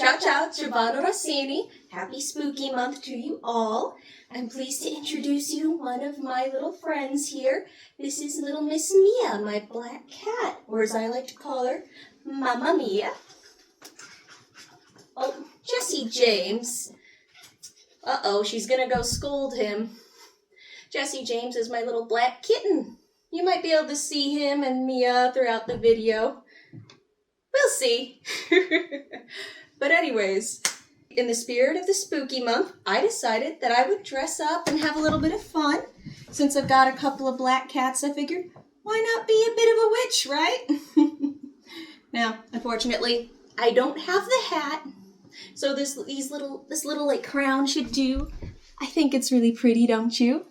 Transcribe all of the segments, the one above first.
Ciao ciao, Giovanna Rossini. Happy spooky month to you all. I'm pleased to introduce you to one of my little friends here. This is little Miss Mia, my black cat, or as I like to call her, Mamma Mia. Oh, Jesse James. Uh-oh, she's gonna go scold him. Jesse James is my little black kitten. You might be able to see him and Mia throughout the video. We'll see. But anyways, in the spirit of the spooky month, I decided that I would dress up and have a little bit of fun. Since I've got a couple of black cats, I figured, why not be a bit of a witch, right? Now, unfortunately, I don't have the hat, so this little like crown should do. I think it's really pretty, don't you?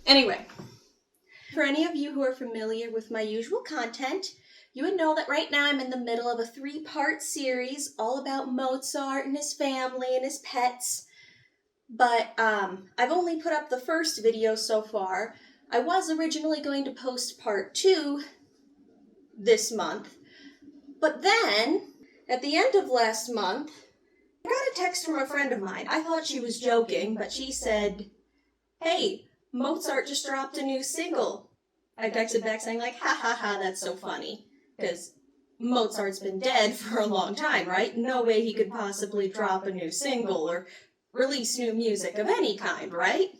Anyway, for any of you who are familiar with my usual content, you would know that right now I'm in the middle of a 3-part series all about Mozart and his family and his pets. But I've only put up the first video so far. I was originally going to post part 2 this month. But then, at the end of last month, I got a text from a friend of mine. I thought she was joking, but she said, "Hey, Mozart just dropped a new single." I texted back saying like, "Ha ha ha, that's so funny." Because Mozart's been dead for a long time, right? No way he could possibly drop a new single or release new music of any kind, right?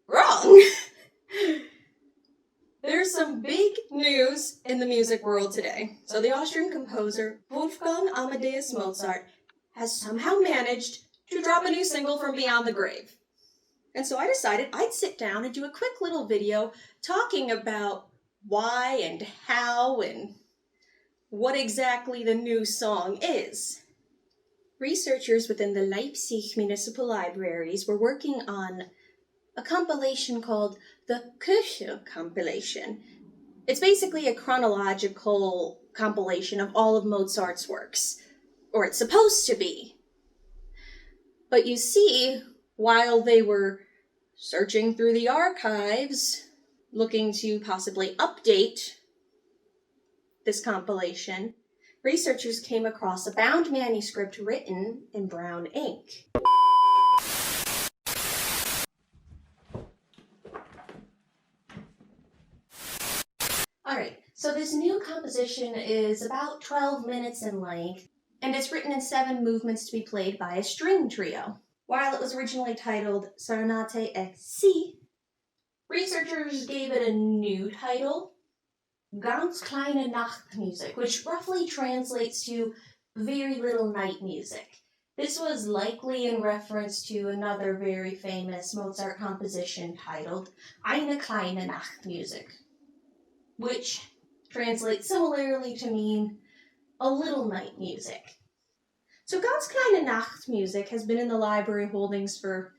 Wrong! There's some big news in the music world today. So the Austrian composer Wolfgang Amadeus Mozart has somehow managed to drop a new single from beyond the grave. And so I decided I'd sit down and do a quick little video talking about why and how and what exactly the new song is. Researchers within the Leipzig Municipal Libraries were working on a compilation called the Kirche compilation. It's basically a chronological compilation of all of Mozart's works, or it's supposed to be. But you see, while they were searching through the archives, looking to possibly update this compilation, researchers came across a bound manuscript written in brown ink. Alright, so this new composition is about 12 minutes in length, and it's written in 7 movements to be played by a string trio. While it was originally titled Serenade et C, researchers gave it a new title, Ganz Kleine Nachtmusik, which roughly translates to very little night music. This was likely in reference to another very famous Mozart composition titled Eine kleine Nachtmusik, which translates similarly to mean a little night music. So Ganz Kleine Nachtmusik has been in the library holdings for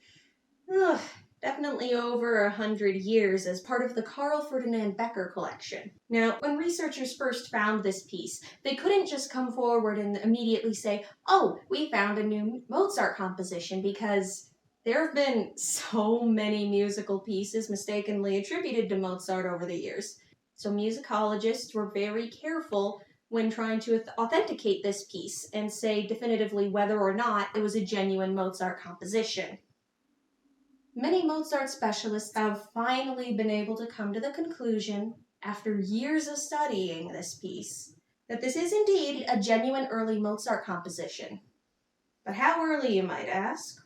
definitely over 100 years as part of the Carl Ferdinand Becker collection. Now, when researchers first found this piece, they couldn't just come forward and immediately say, "Oh, we found a new Mozart composition," because there have been so many musical pieces mistakenly attributed to Mozart over the years. So musicologists were very careful when trying to authenticate this piece and say definitively whether or not it was a genuine Mozart composition. Many Mozart specialists have finally been able to come to the conclusion, after years of studying this piece, that this is indeed a genuine early Mozart composition. But how early, you might ask?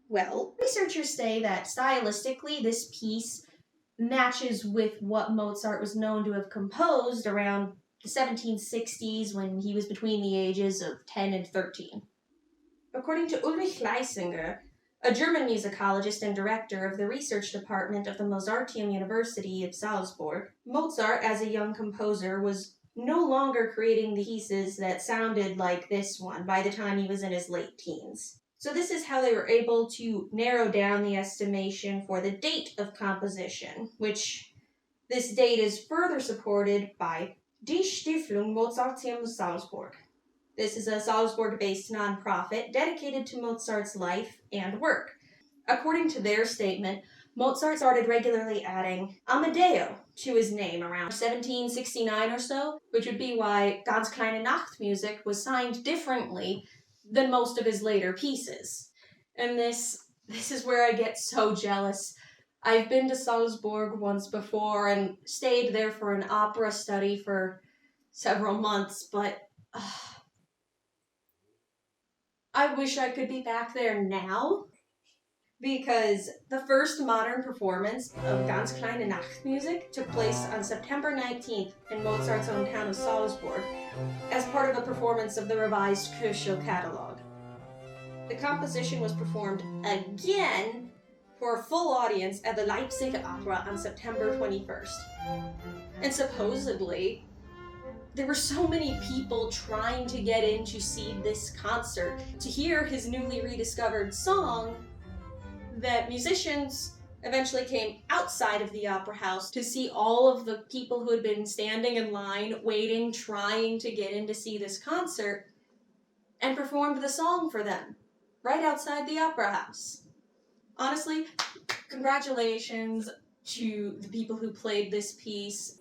Well, researchers say that stylistically this piece matches with what Mozart was known to have composed around the 1760s when he was between the ages of 10 and 13. According to Ulrich Leisinger, a German musicologist and director of the research department of the Mozarteum University of Salzburg, Mozart, as a young composer, was no longer creating the pieces that sounded like this one by the time he was in his late teens. So this is how they were able to narrow down the estimation for the date of composition, which this date is further supported by Die Stiftung Mozarteum Salzburg. This is a Salzburg-based nonprofit dedicated to Mozart's life and work. According to their statement, Mozart started regularly adding Amadeo to his name around 1769 or so, which would be why Ganz Kleine Nachtmusik was signed differently than most of his later pieces. And this is where I get so jealous. I've been to Salzburg once before and stayed there for an opera study for several months, but I wish I could be back there now, because the first modern performance of Ganz Kleine Nachtmusik took place on September 19th in Mozart's hometown of Salzburg as part of a performance of the revised Kirchhof catalog. The composition was performed again for a full audience at the Leipzig Opera on September 21st. And supposedly, there were so many people trying to get in to see this concert, to hear his newly rediscovered song, that musicians eventually came outside of the opera house to see all of the people who had been standing in line, waiting, trying to get in to see this concert, and performed the song for them, right outside the opera house. Honestly, congratulations to the people who played this piece.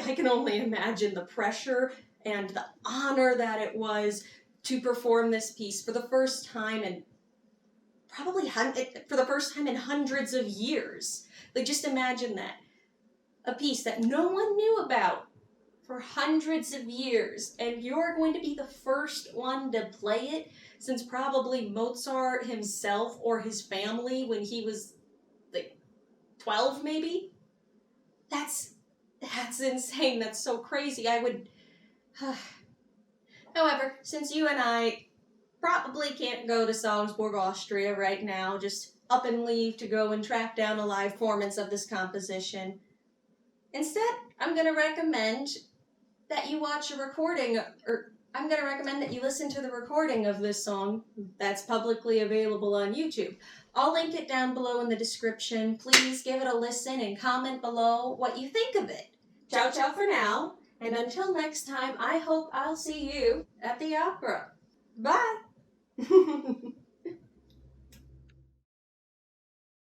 I can only imagine the pressure and the honor that it was to perform this piece for the first time in hundreds of years. Like, just imagine that. A piece that no one knew about for hundreds of years, and you're going to be the first one to play it since probably Mozart himself or his family when he was, 12 maybe? That's insane. That's so crazy. However, since you and I probably can't go to Salzburg, Austria right now, just up and leave to go and track down a live performance of this composition, instead, I'm going to recommend that you watch a recording, or I'm going to recommend that you listen to the recording of this song that's publicly available on YouTube. I'll link it down below in the description. Please give it a listen and comment below what you think of it. Ciao ciao for now, and until next time, I hope I'll see you at the opera. Bye!